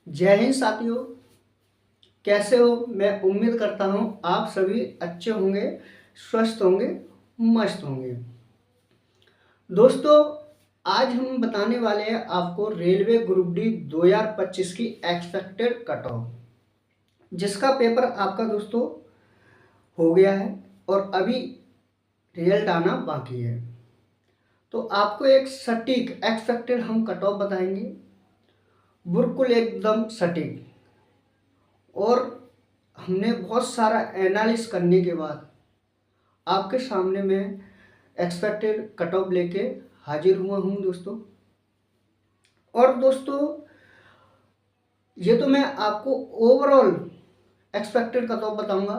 जय हिंद साथियों, कैसे हो। मैं उम्मीद करता हूँ आप सभी अच्छे होंगे, स्वस्थ होंगे, मस्त होंगे। दोस्तों, आज हम बताने वाले हैं आपको रेलवे ग्रुप डी 2025 की एक्सपेक्टेड कट ऑफ, जिसका पेपर आपका दोस्तों हो गया है और अभी रिजल्ट आना बाकी है। तो आपको एक सटीक एक्सपेक्टेड हम कट ऑफ बताएंगे, बिल्कुल एकदम सटीक। और हमने बहुत सारा एनालिस करने के बाद आपके सामने मैं एक्सपेक्टेड कट ऑफ लेके हाजिर हुआ हूँ दोस्तों। और दोस्तों, ये तो मैं आपको ओवरऑल एक्सपेक्टेड कट ऑफ बताऊंगा।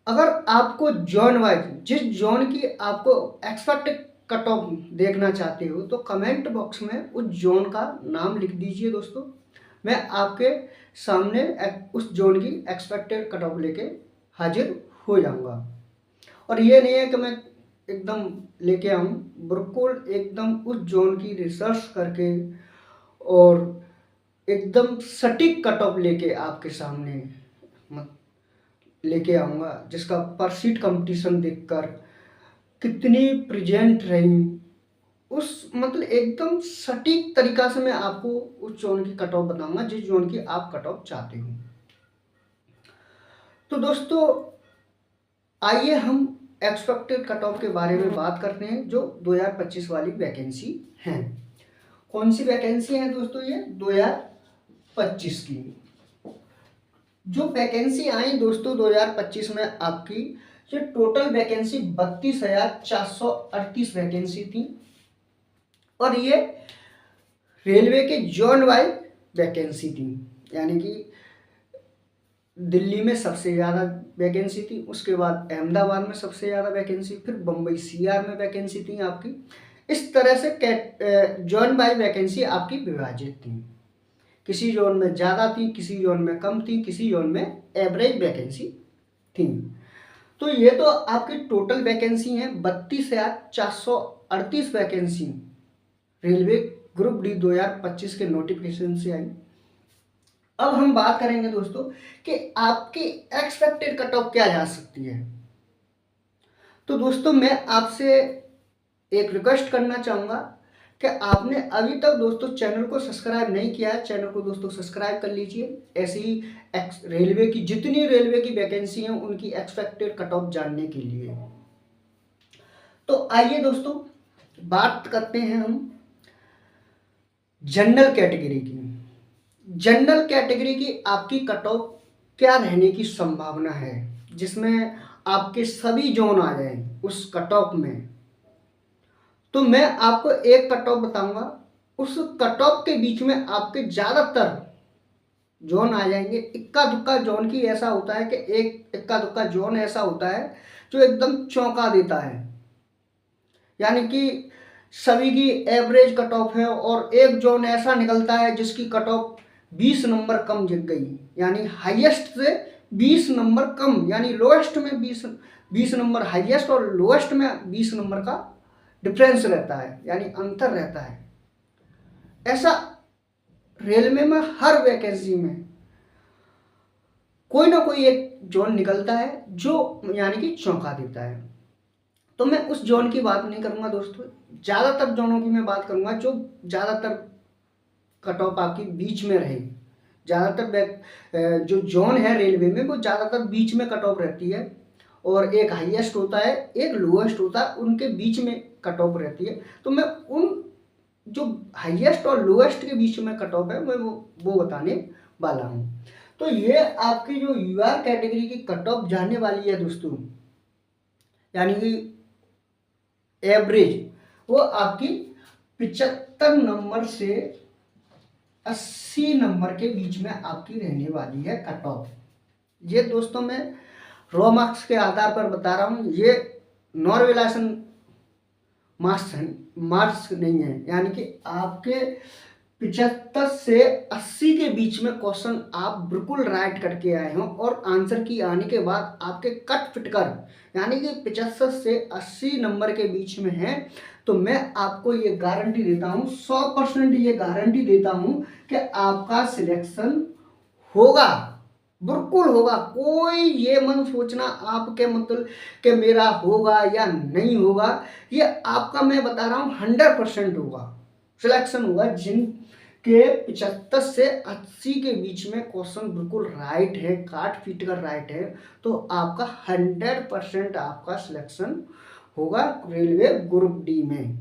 अगर आपको जोन वाइज जिस जोन की आपको एक्सपेक्टेड कट ऑफ देखना चाहते हो तो कमेंट बॉक्स में उस जोन का नाम लिख दीजिए दोस्तों। मैं आपके सामने उस जोन की एक्सपेक्टेड कट ऑफ लेके हाजिर हो जाऊंगा। और ये नहीं है कि मैं एकदम लेके आऊँ, बिल्कुल एकदम उस जोन की रिसर्च करके और एकदम सटीक कट ऑफ लेके आपके सामने लेके आऊँगा, जिसका पर सीट कंपटीशन देखकर कितनी प्रेजेंट रही, उस मतलब एकदम सटीक तरीका से मैं आपको उस जोन की कट ऑफ बताऊंगा जिस जोन की आप कट ऑफ चाहते हो। तो दोस्तों, आइए हम एक्सपेक्टेड कट ऑफ के बारे में बात करते हैं। जो 2025 वाली वैकेंसी हैं, कौन सी वैकेंसी है दोस्तों? ये 2025 की जो वैकेंसी आई दोस्तों 2025 में आपकी ये टोटल वैकेंसी 32,438 वैकेंसी थी। और ये रेलवे के जोन वाइज वैकेंसी थी, यानी कि दिल्ली में सबसे ज़्यादा वैकेंसी थी, उसके बाद अहमदाबाद में सबसे ज़्यादा वैकेंसी, फिर बम्बई सीआर में वैकेंसी थी आपकी। इस तरह से जोन बाय वैकेंसी आपकी विभाजित थी। किसी जोन में ज़्यादा थी, किसी जोन में कम थी, किसी जोन में एवरेज वैकेंसी थी। तो ये तो आपकी टोटल वैकेंसी है 32,438 वैकेंसी रेलवे ग्रुप डी 2025 के नोटिफिकेशन से आई। अब हम बात करेंगे दोस्तों कि आपकी एक्सपेक्टेड कट ऑफ क्या जा सकती है। तो दोस्तों, मैं आपसे एक रिक्वेस्ट करना चाहूँगा कि आपने अभी तक दोस्तों चैनल को सब्सक्राइब नहीं किया है, चैनल को दोस्तों सब्सक्राइब कर लीजिए। ऐसी रेलवे की जितनी रेलवे की वैकेंसी हैं उनकी एक्सपेक्टेड कट ऑफ जानने के लिए। तो आइए दोस्तों, बात करते हैं हम जनरल कैटेगरी की। जनरल कैटेगरी की आपकी कट ऑफ क्या रहने की संभावना है, जिसमें आपके सभी जोन आ जाएं उस कट ऑफ में। तो मैं आपको एक कट ऑफ बताऊंगा, उस कट ऑफ के बीच में आपके ज़्यादातर जोन आ जाएंगे। इक्का दुक्का जोन की ऐसा होता है कि एक इक्का दुक्का जोन ऐसा होता है जो एकदम चौंका देता है, यानी कि सभी की एवरेज कट ऑफ है और एक जोन ऐसा निकलता है जिसकी कट ऑफ 20 नंबर कम गिर गई, यानी हाईएस्ट से 20 नंबर कम, यानी लोएस्ट में 20 नंबर हाईएस्ट और लोएस्ट में 20 नंबर का डिफरेंस रहता है, यानी अंतर रहता है। ऐसा रेलवे में हर वैकेंसी में कोई ना कोई एक जोन निकलता है जो यानी कि चौंका देता है। तो मैं उस जोन की बात नहीं करूंगा दोस्तों, ज़्यादातर जोनों की मैं बात करूंगा जो ज़्यादातर कट ऑफ आपकी बीच में रहे। ज़्यादातर जो जोन है रेलवे में वो ज़्यादातर बीच में कट ऑफ रहती है, और एक हाईएस्ट होता है एक लोएस्ट होता है, उनके बीच में कट ऑफ रहती है। तो मैं उन जो हाईएस्ट और लोएस्ट के बीच में कट ऑफ है मैं वो बताने वाला हूँ। तो ये आपकी जो यूआर कैटेगरी की कट ऑफ जाने वाली है दोस्तों, यानी कि एवरेज, वो आपकी 75 नंबर से 80 नंबर के बीच में आपकी रहने वाली है कट ऑफ। ये दोस्तों मैं रॉ मार्क्स के आधार पर बता रहा हूँ, ये नॉर्मलाइजेशन मार्क्स नहीं है, यानी कि आपके 75 से 80 के बीच में क्वेश्चन आप बिल्कुल राइट करके आए हो और आंसर की आने के बाद आपके कट फिट कर, यानी कि 75 से 80 नंबर के बीच में है, तो मैं आपको ये गारंटी देता हूँ, 100% ये गारंटी देता हूँ कि आपका सिलेक्शन होगा, बिल्कुल होगा। कोई ये मत सोचना आपके मतलब कि मेरा होगा या नहीं होगा, ये आपका मैं बता रहा हूँ 100% होगा, सिलेक्शन होगा। जिनके 75 से 80 के बीच में क्वेश्चन बिल्कुल राइट है, काट पीट कर राइट है, तो आपका 100% आपका सिलेक्शन होगा रेलवे ग्रुप डी में।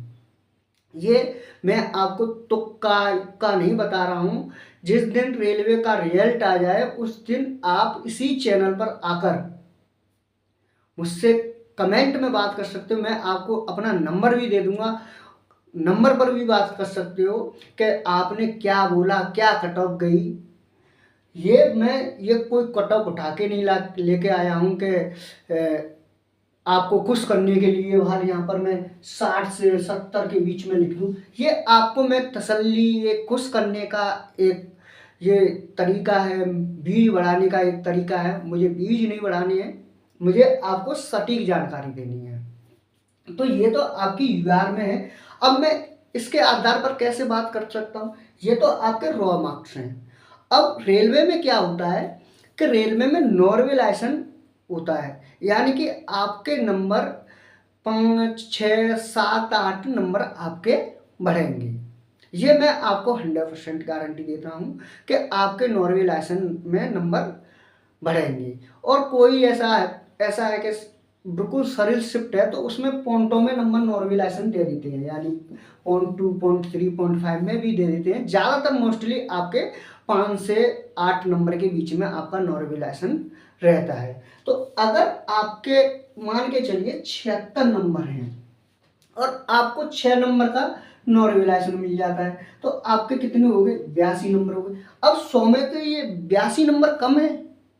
ये मैं आपको तुक्का का नहीं बता रहा हूँ। जिस दिन रेलवे का रिजल्ट आ जाए उस दिन आप इसी चैनल पर आकर मुझसे कमेंट में बात कर सकते हो। मैं आपको अपना नंबर भी दे दूंगा, नंबर पर भी बात कर सकते हो कि आपने क्या बोला, क्या कट ऑफ गई। ये कोई कट ऑफ उठा के नहीं लेके आया हूँ कि आपको खुश करने के लिए बाहर यहाँ पर मैं 60 से 70 के बीच में लिख दूँ। ये आपको मैं तसल्ली, ये खुश करने का एक ये तरीका है, बीज बढ़ाने का एक तरीका है। मुझे बीज नहीं बढ़ाने हैं, मुझे आपको सटीक जानकारी देनी है। तो ये तो आपकी यूआर में है। अब मैं इसके आधार पर कैसे बात कर सकता हूँ, ये तो आपके रॉ मार्क्स हैं। अब रेलवे में क्या होता है कि रेलवे में नॉर्मलाइजेशन होता है, यानी कि आपके नंबर 5, 6, 7, 8 नंबर आपके बढ़ेंगे। ये मैं आपको 100% गारंटी देता हूँ कि आपके नॉर्मलाइजेशन में नंबर बढ़ेंगे। और कोई ऐसा है कि बिल्कुल सरल शिफ्ट है तो उसमें पॉइंटों में नंबर नॉर्मलाइजेशन दे देते हैं, यानी 0.2, 0.3, 0.5 में भी दे देते हैं। ज़्यादातर मोस्टली आपके 5 से 8 नंबर के बीच में आपका नॉर्मलाइजेशन रहता है। तो अगर आपके मान के चलिए 76 नंबर हैं और आपको 6 नंबर का नॉर्मलाइजेशन मिल जाता है, तो आपके कितने हो गए, 82 नंबर हो गए। अब 100 में तो ये 82 नंबर कम है,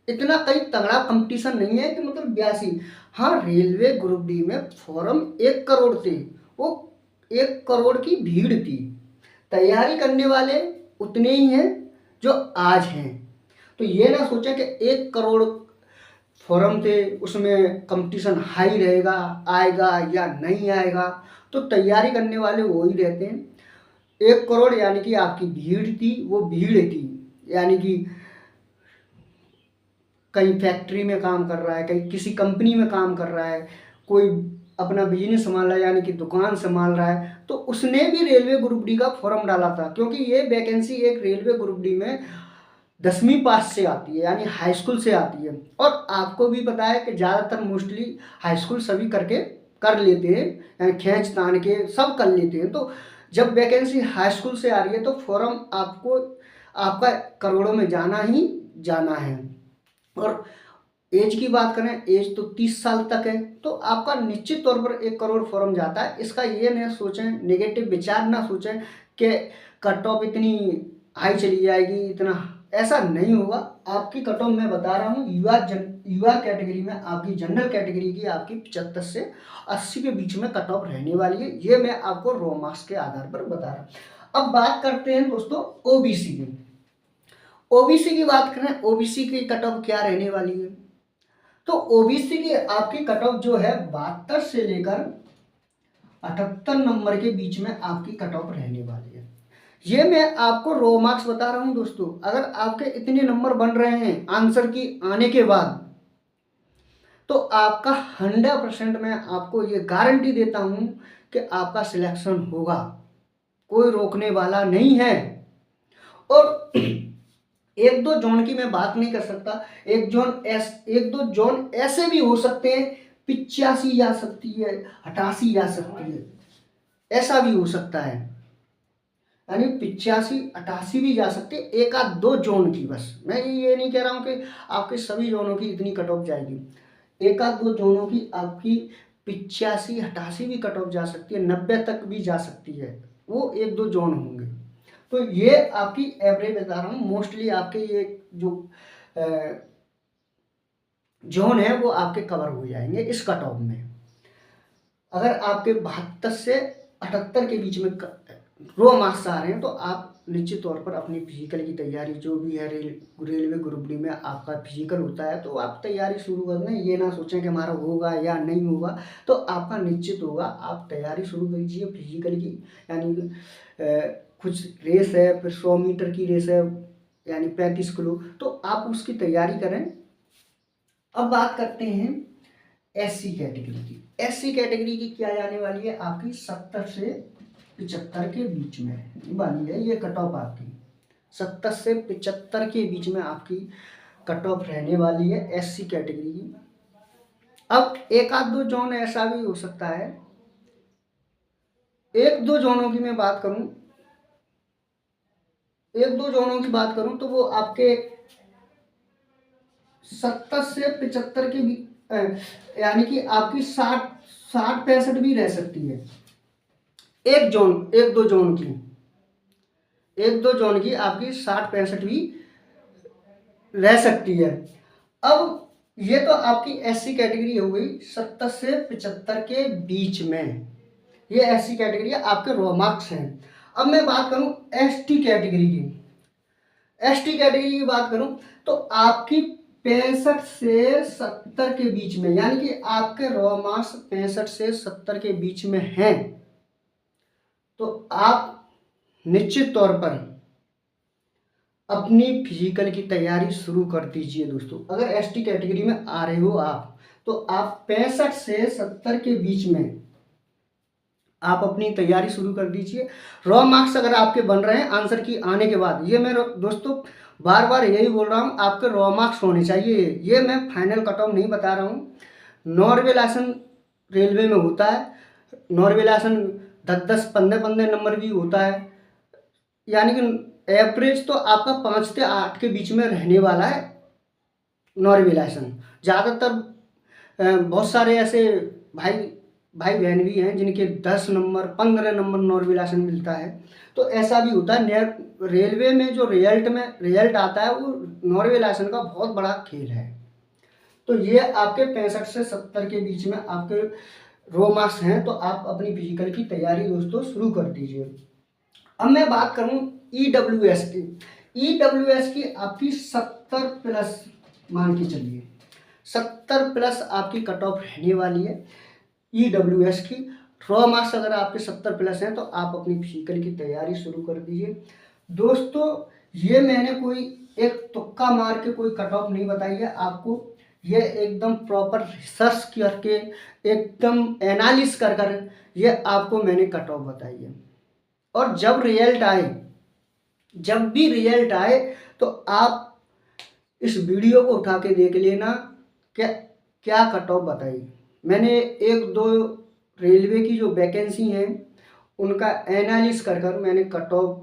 इतना कहीं तगड़ा कंपटीशन नहीं है कि मतलब 82। हाँ, रेलवे ग्रुप डी में फॉर्म 1 करोड़ थे, वो 1 करोड़ की भीड़ थी, तैयारी करने वाले उतने ही हैं जो आज हैं। तो ये ना सोचें कि 1 करोड़ फॉर्म थे, उसमें कंपटीशन हाई रहेगा, आएगा या नहीं आएगा। तो तैयारी करने वाले वो ही रहते हैं। 1 करोड़ यानी कि आपकी भीड़ थी, वो भीड़ थी, यानी कि कहीं फैक्ट्री में काम कर रहा है, कहीं किसी कंपनी में काम कर रहा है, कोई अपना बिजनेस संभाल रहा है यानी कि दुकान संभाल रहा है, तो उसने भी रेलवे ग्रुप डी का फॉर्म डाला था। क्योंकि ये वैकेंसी एक रेलवे ग्रुप डी में 10वीं पास से आती है, यानी हाई स्कूल से आती है। और आपको भी पता है कि ज़्यादातर मोस्टली हाई स्कूल सभी करके कर लेते हैं, यानी खींच तान के सब कर लेते हैं। तो जब वैकेंसी हाई स्कूल से आ रही है तो फॉर्म आपको आपका करोड़ों में जाना ही जाना है। और एज की बात करें, एज तो 30 साल तक है, तो आपका निश्चित तौर पर 1 करोड़ फॉर्म जाता है। इसका ये न सोचें, नेगेटिव विचार ना सोचें कि कट ऑफ इतनी हाई चली जाएगी, इतना ऐसा नहीं होगा। आपकी कट ऑफ मैं बता रहा हूँ, यूआर कैटेगरी में आपकी जनरल कैटेगरी की आपकी 75 से 80 के बीच में कट ऑफ रहने वाली है। ये मैं आपको रॉ मार्क्स के आधार पर बता रहा हूँ। अब बात करते हैं दोस्तों ओबीसी की। ओबीसी की बात करें, ओबीसी की कट ऑफ क्या रहने वाली है, तो ओबीसी की आपकी कट ऑफ जो है 72 से लेकर 78 नंबर के बीच में आपकी कट ऑफ रहने वाली है। ये मैं आपको रो मार्क्स बता रहा हूं दोस्तों। अगर आपके इतने नंबर बन रहे हैं आंसर की आने के बाद, तो आपका 100% मैं आपको ये गारंटी देता हूं कि आपका सिलेक्शन होगा, कोई रोकने वाला नहीं है। और एक दो जोन की मैं बात नहीं कर सकता, एक दो जोन ऐसे भी हो सकते हैं, 85 जा सकती है, 88 जा सकती है, ऐसा भी हो सकता है, यानी 85, 88 भी जा सकती है। एक आध दो जोन की, बस मैं ये नहीं कह रहा हूँ कि आपके सभी जोनों की इतनी कट ऑफ जाएगी। एक आध दो जोनों की आपकी 85, 88 भी कट ऑफ जा सकती है, 90 तक भी जा सकती है, वो एक दो जोन होंगे। तो ये आपकी एवरेज बता रहा हूँ। मोस्टली आपके ये जो जोन है वो आपके कवर हो जाएंगे इस कट ऑफ में। अगर आपके 72 से 78 के बीच में रो मार्क्स आ रहे हैं तो आप निश्चित तौर पर अपनी फिजिकल की तैयारी जो भी है रेलवे ग्रुप डी में आपका फिजिकल होता है, तो आप तैयारी शुरू कर दें। ये ना सोचें कि हमारा होगा या नहीं होगा, तो आपका निश्चित होगा। आप तैयारी शुरू कीजिए फिजिकल की, यानी कुछ रेस है, फिर 100 मीटर की रेस है, यानी 35 किलो, तो आप उसकी तैयारी करें। अब बात करते हैं एससी कैटेगरी की। एससी कैटेगरी की क्या जाने वाली है, आपकी 70 से 75 के बीच में वाली है ये कट ऑफ आपकी। 70 से 75 के बीच में आपकी कट ऑफ रहने वाली है एससी कैटेगरी की। अब एक आध दो जोन ऐसा भी हो सकता है, एक दो जोनों की मैं बात करूं, एक दो जोनों की बात करूं तो वो आपके 70 से 75 के बीच, यानी कि आपकी 60-65 भी रह सकती है। एक दो जोन की, एक दो जोन की आपकी 60-65 भी रह सकती है। अब ये तो आपकी एससी कैटेगरी हो गई 70 से 75 के बीच में, ये एससी कैटेगरी आपके रॉ मार्क्स हैं। अब मैं बात करूं एसटी कैटेगरी की। एसटी कैटेगरी की बात करूं तो आपकी 65 से 70 के बीच में, यानी कि आपके रॉ मार्क्स 65 से 70 के बीच में हैं, तो आप निश्चित तौर पर अपनी फिजिकल की तैयारी शुरू कर दीजिए दोस्तों। अगर एसटी कैटेगरी में आ रहे हो आप, तो आप 65 से 70 के बीच में आप अपनी तैयारी शुरू कर दीजिए। रॉ मार्क्स अगर आपके बन रहे हैं आंसर की आने के बाद, ये मैं दोस्तों बार बार यही बोल रहा हूँ, आपके रॉ मार्क्स होने चाहिए। ये मैं फाइनल कट ऑफ नहीं बता रहा हूँ। नॉर्वेलाइजेशन रेलवे में होता है, नॉर्वेलाइजेशन 10-10, 15-15 नंबर भी होता है, यानी कि एवरेज तो आपका 5 से 8 के बीच में रहने वाला है नॉर्वेलाइजेशन। ज़्यादातर बहुत सारे ऐसे भाई बहन भी हैं जिनके 10 नंबर 15 नंबर नॉर्वेलाइजेशन मिलता है, तो ऐसा भी होता है। रेलवे में जो रिजल्ट आता है वो नॉर्वेलाइजेशन का बहुत बड़ा खेल है। तो ये आपके 65 से 70 के बीच में आपके रो मार्क्स हैं, तो आप अपनी फिजिकल की तैयारी दोस्तों शुरू कर दीजिए। अब मैं बात करूं ईडब्ल्यूएस की। ईडब्ल्यूएस की आपकी 70 प्लस मान के चलिए, 70 प्लस आपकी कट ऑफ रहने वाली है ईडब्ल्यूएस की। रॉ मार्क्स अगर आपके 70 प्लस हैं तो आप अपनी फिजिकल की तैयारी शुरू कर दीजिए दोस्तों। ये मैंने कोई एक तुक्का मार के कोई कट ऑफ नहीं बताई है आपको, ये एकदम प्रॉपर रिसर्च करके एकदम एनालिसिस कर कर ये आपको मैंने कट ऑफ बताई है। और जब भी रिजल्ट आए तो आप इस वीडियो को उठा के देख लेना क्या कट ऑफ बताई। मैंने एक दो रेलवे की जो वैकेंसी हैं उनका एनालिसिस कर मैंने cut off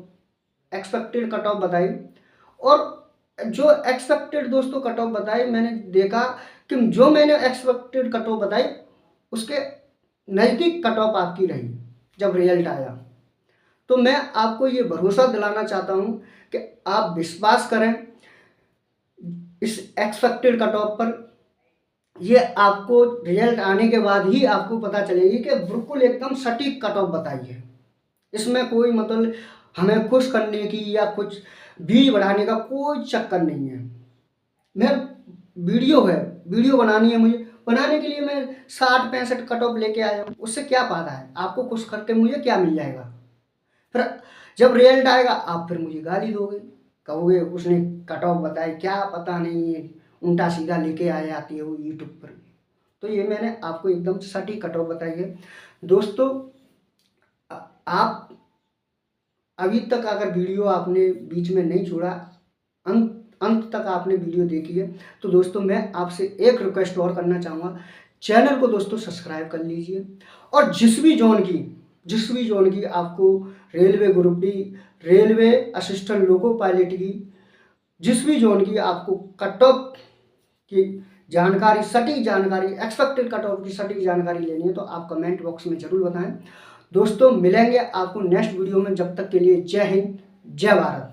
expected cut off बताई, और जो एक्सपेक्टेड दोस्तों कट ऑफ बताई मैंने देखा कि जो मैंने एक्सपेक्टेड कट ऑफ बताई उसके नज़दीक कट ऑफ आपकी रही जब रिजल्ट आया। तो मैं आपको ये भरोसा दिलाना चाहता हूँ कि आप विश्वास करें इस एक्सपेक्टेड कट ऑफ पर। ये आपको रिजल्ट आने के बाद ही आपको पता चलेगी कि बिल्कुल एकदम सटीक कट ऑफ बताई है। इसमें कोई मतलब हमें खुश करने की या कुछ बीज बढ़ाने का कोई चक्कर नहीं है। मैं वीडियो बनानी है, मुझे बनाने के लिए मैं 60-65 कट ऑफ लेके आया हूँ। उससे क्या फायदा है, आपको खुश करके मुझे क्या मिल जाएगा? फिर जब रिजल्ट आएगा आप फिर मुझे गाली दोगे, कहोगे उसने कट ऑफ बताए क्या पता नहीं, उल्टा सीधा लेके आ जाती है वो यूट्यूब पर। तो ये मैंने आपको एकदम सटीक कट ऑफ बताई है दोस्तों। आप अभी तक अगर वीडियो आपने बीच में नहीं छोड़ा, अंत तक आपने वीडियो देखी है, तो दोस्तों मैं आपसे एक रिक्वेस्ट और करना चाहूँगा, चैनल को दोस्तों सब्सक्राइब कर लीजिए। और जिस भी जोन की आपको railway group D, railway assistant loco pilot की, जिस भी जोन की आपको कट ऑफ की जानकारी, सटीक जानकारी, एक्सपेक्टेड कट ऑफ की सटीक जानकारी लेनी है तो आप कमेंट बॉक्स में ज़रूर बताएं दोस्तों। मिलेंगे आपको नेक्स्ट वीडियो में, जब तक के लिए जय हिंद जय भारत।